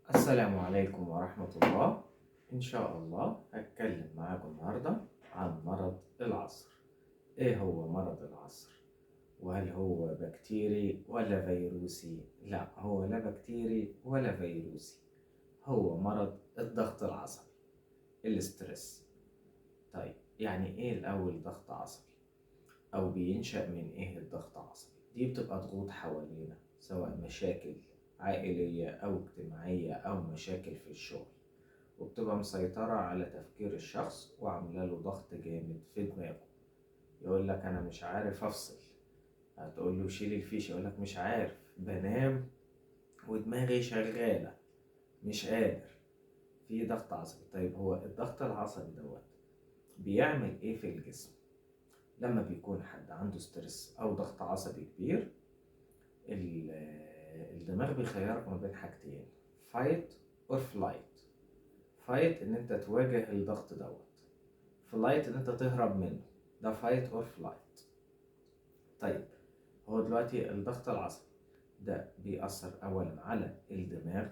السلام عليكم ورحمة الله. إن شاء الله هتكلم معاكم النهاردة عن مرض العصر. إيه هو مرض العصر؟ وهل هو بكتيري ولا فيروسي؟ لا، هو لا بكتيري ولا فيروسي، هو مرض الضغط العصبي، الاسترس. طيب يعني إيه الأول ضغط عصبي؟ أو بينشأ من إيه الضغط العصبي؟ دي بتبقى ضغوط حوالينا، سواء مشاكل عائلية أو اجتماعية أو مشاكل في الشغل، وبتبقى مسيطرة على تفكير الشخص وعاملة له ضغط جامد في دماغه. يقول لك أنا مش عارف أفصل، هتقول له شيل الفيش، يقول لك مش عارف بنام ودماغي شغالة مش قادر. في ضغط عصبي. طيب هو الضغط العصبي دوت بيعمل إيه في الجسم؟ لما بيكون حد عنده ستريس أو ضغط عصبي كبير، الدماغ بيخيرك ما بين حاجتين: fight or flight. fight ان انت تواجه الضغط دوت، flight ان انت تهرب منه، ده fight or flight. طيب هو دلوقتي الضغط العصبي ده بيأثر اولا على الدماغ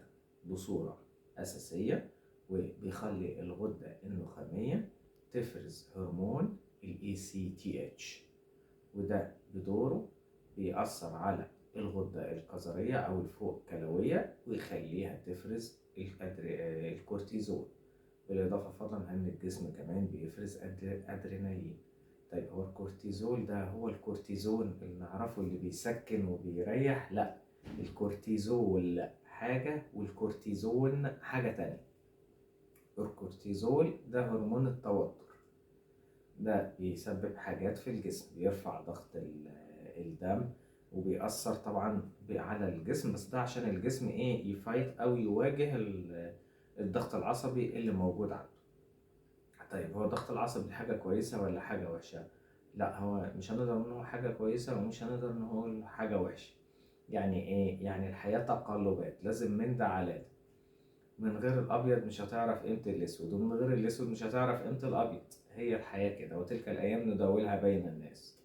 بصورة اساسية، وبيخلي الغدة النخامية تفرز هرمون ال ACTH، وده بدوره بيأثر على الغدة الكظرية أو الفوق كلوية ويخليها تفرز الكورتيزول. بالإضافة فضلا أن الجسم كمان بيفرز أدرينالين. طيب هو الكورتيزول ده هو الكورتيزون اللي نعرفه اللي بيسكن وبيريح؟ لا، الكورتيزول حاجة والكورتيزون حاجة تانية. الكورتيزول ده هرمون التوتر، ده بيسبب حاجات في الجسم، بيرفع ضغط الدم وبيأثر طبعا على الجسم، بس ده عشان الجسم ايه، يفايت او يواجه الضغط العصبي اللي موجود عنده. طيب هو الضغط العصبي دي حاجة كويسة ولا حاجة وحشة؟ لا، هو مش هنقدر نقول هو حاجة كويسة ومش هنقدر نقول حاجة وحشة. يعني ايه؟ يعني الحياة تقلبات، لازم من ده على ده. من غير الابيض مش هتعرف قيمة الاسود، ومن غير الاسود مش هتعرف قيمة الابيض. هي الحياة كده، وتلك الايام نداولها بين الناس.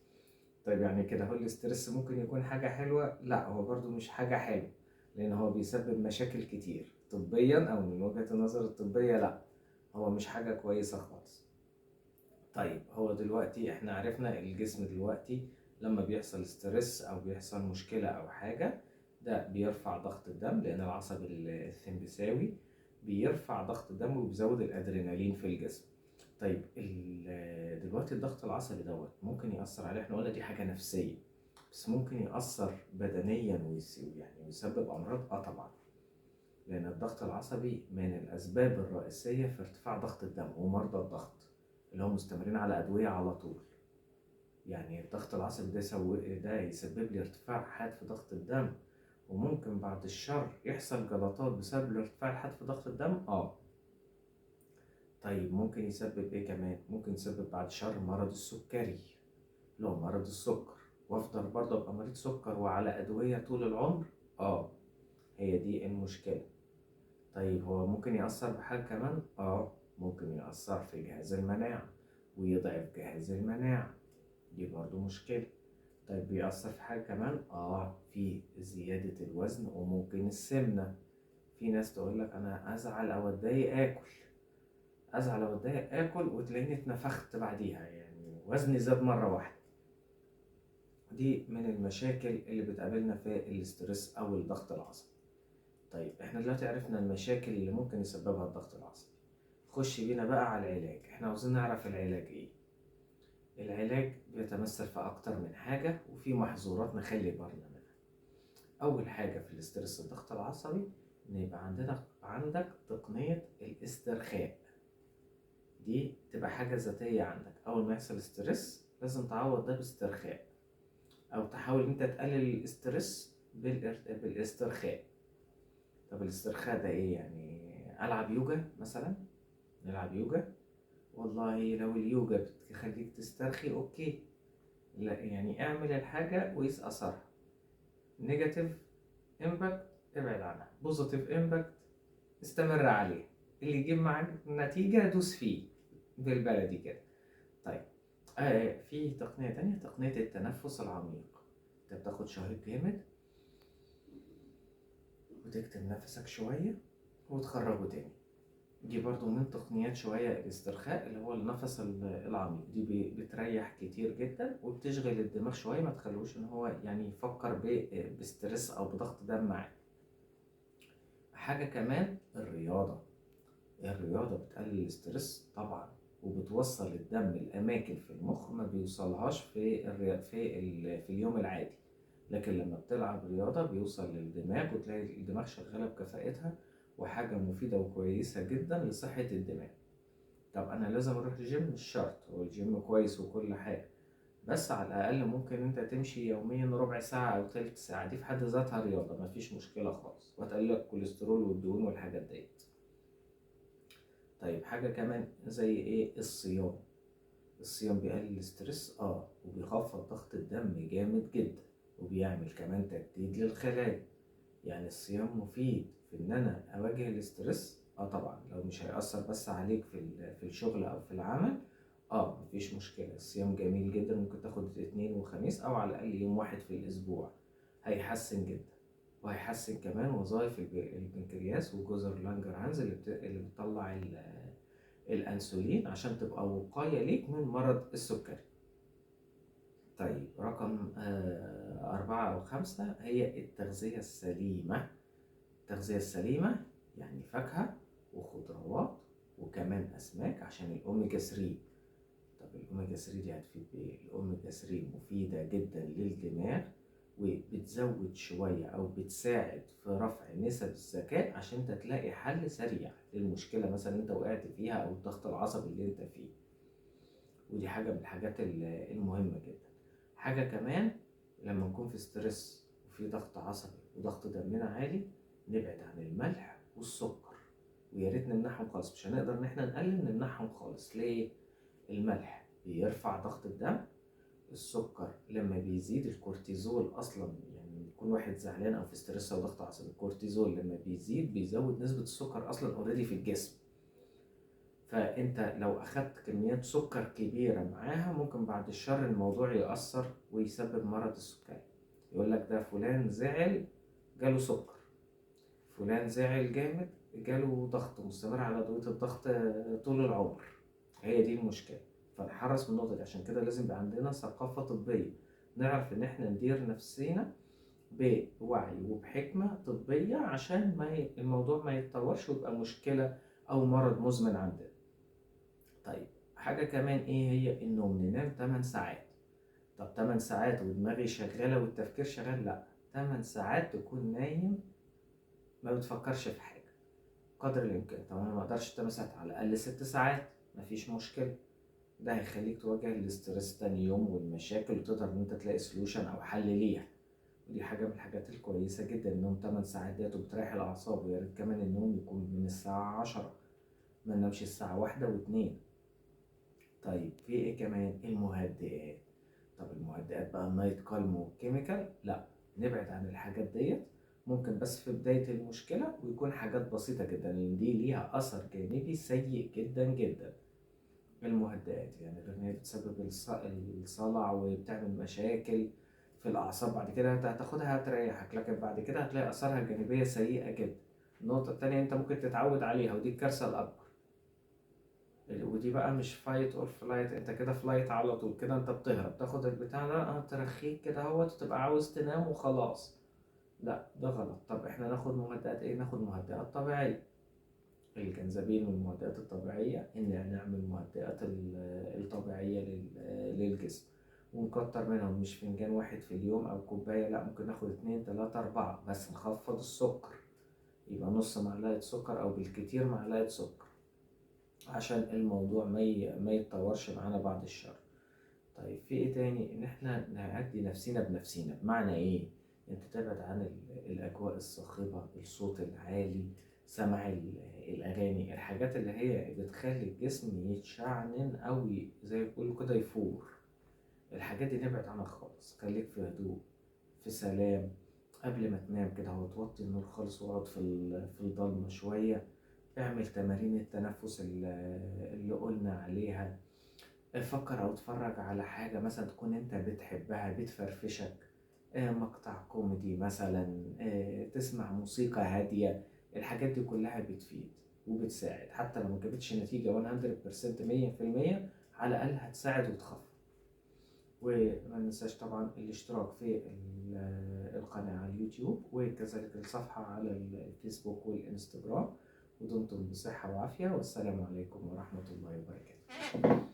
طيب يعني كده هو الاسترس ممكن يكون حاجة حلوة؟ لا، هو برضو مش حاجة حلوة، لان هو بيسبب مشاكل كتير طبيا، او من وجهة النظر الطبية لا، هو مش حاجة كويسة خالص. طيب هو دلوقتي احنا عرفنا الجسم دلوقتي لما بيحصل ستريس او بيحصل مشكلة او حاجة، ده بيرفع ضغط الدم، لان العصب السمبثاوي بيرفع ضغط الدم وبيزود الادرينالين في الجسم. طيب دلوقتي الضغط العصبي دوت ممكن يأثر عليه، احنا قلنا دي حاجة نفسية، بس ممكن يأثر بدنيا يعني ويسبب أمراض؟ طبعا، لأن الضغط العصبي من الأسباب الرئيسية في ارتفاع ضغط الدم، ومرضى الضغط اللي هم مستمرين على أدوية على طول. يعني الضغط العصبي ده يسبب لي ارتفاع حاد في ضغط الدم، وممكن بعد الشر يحصل جلطات بسبب الارتفاع الحاد في ضغط الدم. طيب ممكن يسبب ايه كمان؟ ممكن يسبب بعد شر مرض السكري، لو مرض السكر وافضل برضه ابقى مريض سكر وعلى ادوية طول العمر. هي دي المشكلة. طيب هو ممكن يأثر بحاجة كمان؟ ممكن يأثر في جهاز المناعة ويضعف جهاز المناعة، دي برضه مشكلة. طيب بيأثر في حاجة كمان؟ في زيادة الوزن وممكن السمنة. في ناس تقول لك انا ازعل او اتضايق اكل وتلاقيني اتنفخت بعديها، يعني وزني زاد مرة واحدة. دي من المشاكل اللي بتقابلنا في الاسترس او الضغط العصبي. طيب احنا دلوقتي عرفنا المشاكل اللي ممكن يسببها الضغط العصبي، خش بينا بقى على العلاج. احنا عاوزين نعرف العلاج ايه. العلاج بيتمثل في اكتر من حاجة، وفي محظورات نخلي بالنا منها. اول حاجة في الاسترس الضغط العصبي ان يبقى عندك تقنية الاسترخاء. دي تبقى حاجة ذاتية عندك، اول ما يحصل استرس لازم تعوض ده باسترخاء، او تحاول انت تقلل الاسترس بالاسترخاء. طب الاسترخاء ده ايه يعني؟ العب يوجا مثلا، نلعب يوجا. والله لو اليوجا بتخليك تسترخي اوكي، لا يعني اعمل الحاجة وقيس اثرها. نيجاتيف امباكت ابعد عنها، بوزيتيف امباكت استمر عليه، اللي يجيب معاك نتيجة دوس فيه بالبلدي كده. طيب في تقنية تانية، تقنية التنفس العميق. انت بتاخد شهيق جامد وتكتم نفسك شوية وتخرجه تاني. دي برضو من تقنيات شوية الاسترخاء اللي هو النفس العميق. دي بتريح كتير جدا وبتشغل الدماغ شوية، ما تخلوش ان هو يعني يفكر بسترس او بضغط دم معاه. حاجة كمان الرياضة بتقلل الاسترس طبعا، وبتوصل الدم الأماكن في المخ ما بيوصلهاش في اليوم العادي. لكن لما بتلعب رياضة بيوصل للدماغ وتلاقي الدماغ شغالة بكفاءتها، وحاجة مفيدة وكويسة جدا لصحة الدماغ. طب أنا لازم أروح الجيم؟ مش شرط، هو الجيم كويس وكل حاجة، بس على الأقل ممكن أنت تمشي يوميا ربع ساعة أو تلت ساعة، دي في حد ذاتها رياضة، مفيش مشكلة خالص، وهتقلل الكوليسترول والدهون والحاجات ديت. طيب حاجة كمان زي إيه؟ الصيام بيقلل الاسترس وبيخفض ضغط الدم جامد جدا، وبيعمل كمان تجديد للخلايا. يعني الصيام مفيد في ان انا اواجه الاسترس طبعا، لو مش هيأثر بس عليك في الشغل او في العمل مفيش مشكلة. الصيام جميل جدا، ممكن تاخد اثنين وخميس او على الاقل يوم واحد في الاسبوع، هيحسن جدا. وهيحسن كمان وظائف البنكرياس وجزر لانجرهانز اللي بتطلع الانسولين عشان تبقى وقاية ليك من مرض السكري. طيب رقم 4 أو 5 هي التغذية السليمة. التغذية السليمة يعني فاكهة وخضروات وكمان أسماك عشان الأوميجا 3. طب الأوميجا 3 دي هتفيد بإيه؟ الأوميجا 3 مفيدة جدا للدماغ، وبتزود شوية أو بتساعد في رفع نسب الذكاء عشان انت تلاقي حل سريع للمشكلة مثلا انت وقعت فيها أو الضغط العصبي اللي انت فيه. ودي حاجة من الحاجات المهمة جدا. حاجة كمان لما نكون في ستريس وفي ضغط عصبي وضغط دمنا عالي، نبعد عن الملح والسكر، ويا ريت نمنعهم خالص. مش هنقدر ان احنا نقلل، نمنعهم خالص. ليه؟ الملح بيرفع ضغط الدم، السكر لما بيزيد الكورتيزول اصلا، يعني يكون واحد زعلان او في ستريس او ضغط عصبي، الكورتيزول لما بيزيد بيزود نسبة السكر اصلا اوريدي في الجسم. فانت لو اخدت كميات سكر كبيرة معاها ممكن بعد الشر الموضوع يأثر ويسبب مرض السكري. يقول لك ده فلان زعل جاله سكر، فلان زعل جامد جاله ضغط مستمر على أدوية الضغط طول العمر. هي دي المشكلة. فنحرص من النقطة دي. عشان كده لازم يبقى عندنا ثقافة طبية، نعرف ان احنا ندير نفسينا بوعي وبحكمة طبية عشان الموضوع ما يتطورش ويبقى مشكلة او مرض مزمن عندنا. طيب حاجة كمان ايه هي؟ النوم. ننام 8 ساعات. طب 8 ساعات ودماغي شغالة والتفكير شغال؟ لا، 8 ساعات تكون نايم ما بتفكرش في حاجة قدر الإمكان. طب أنا ما أقدرش 8 ساعات، على الأقل 6 ساعات، مفيش مشكلة. ده هيخليك تواجه الاسترس تاني يوم والمشاكل، وتقدر إن أنت تلاقي سولوشن أو حل ليها. ودي حاجة من الحاجات الكويسة جدا، النوم 8 ساعات ديت وبتريح الأعصاب. ويا ريت كمان النوم يكون من الساعة 10، ما ننامش الساعة 1 و2. طيب في إيه كمان؟ المهدئات. طب المهدئات بقى النايت كالم والكيميكال، لا، نبعد عن الحاجات ديت. ممكن بس في بداية المشكلة، ويكون حاجات بسيطة جدا، لأن دي ليها أثر جانبي سيء جدا جدا. المهدئات يعني غير إن هي بتسبب الصلع وبتعمل مشاكل في الأعصاب، بعد كده أنت هتاخدها هتريحك، لكن بعد كده هتلاقي آثارها الجانبية سيئة جدا. النقطة التانية أنت ممكن تتعود عليها، ودي الكارثة الأكبر. ودي بقى مش فايت اور فلايت، انت كده فلايت على طول، كده انت بتهرب، تاخد البتاع ده ترخيك كده اهوت وتبقى عاوز تنام وخلاص. لا ده غلط. طب احنا ناخد مهدئات ايه؟ ناخد مهدئات طبيعية. الجنزبيل من المهدئات الطبيعية، ان نعمل مهدئات الطبيعية للجسم، ونكتر منهم. مش فنجان واحد في اليوم او كوباية، لا، ممكن ناخد 2 3 4، بس نخفض السكر، يبقى نص معلقة سكر او بالكتير معلقة سكر، عشان الموضوع ما يتطورش معانا بعد الشر. طيب في ايه تاني؟ ان احنا نعدي نفسنا بنفسنا. بمعنى ايه؟ انت تبعد عن الاجواء الصاخبة، الصوت العالي، سماع الاغاني، الحاجات اللي هي بتخلي الجسم يتشعنن او زي ما بيقولوا كده يفور. الحاجات دي نبعد عنها خالص. خليك في هدوء، في سلام. قبل ما تنام كده توطي النور خالص واقعد في الضلمة شوية. اعمل تمارين التنفس اللي قلنا عليها. فكر او اتفرج على حاجة مثلا تكون انت بتحبها بتفرفشك، مقطع كوميدي مثلا، تسمع موسيقى هادية الحاجات دي كلها بتفيد وبتساعد، حتى لو ما جابتش نتيجة 100% 100%، على الأقل هتساعد وتخفف. وما ننساش طبعا الاشتراك في القناة على اليوتيوب، وكذلك الصفحة على الفيسبوك والإنستغرام. ودمتم بصحة وعافية، والسلام عليكم ورحمة الله وبركاته.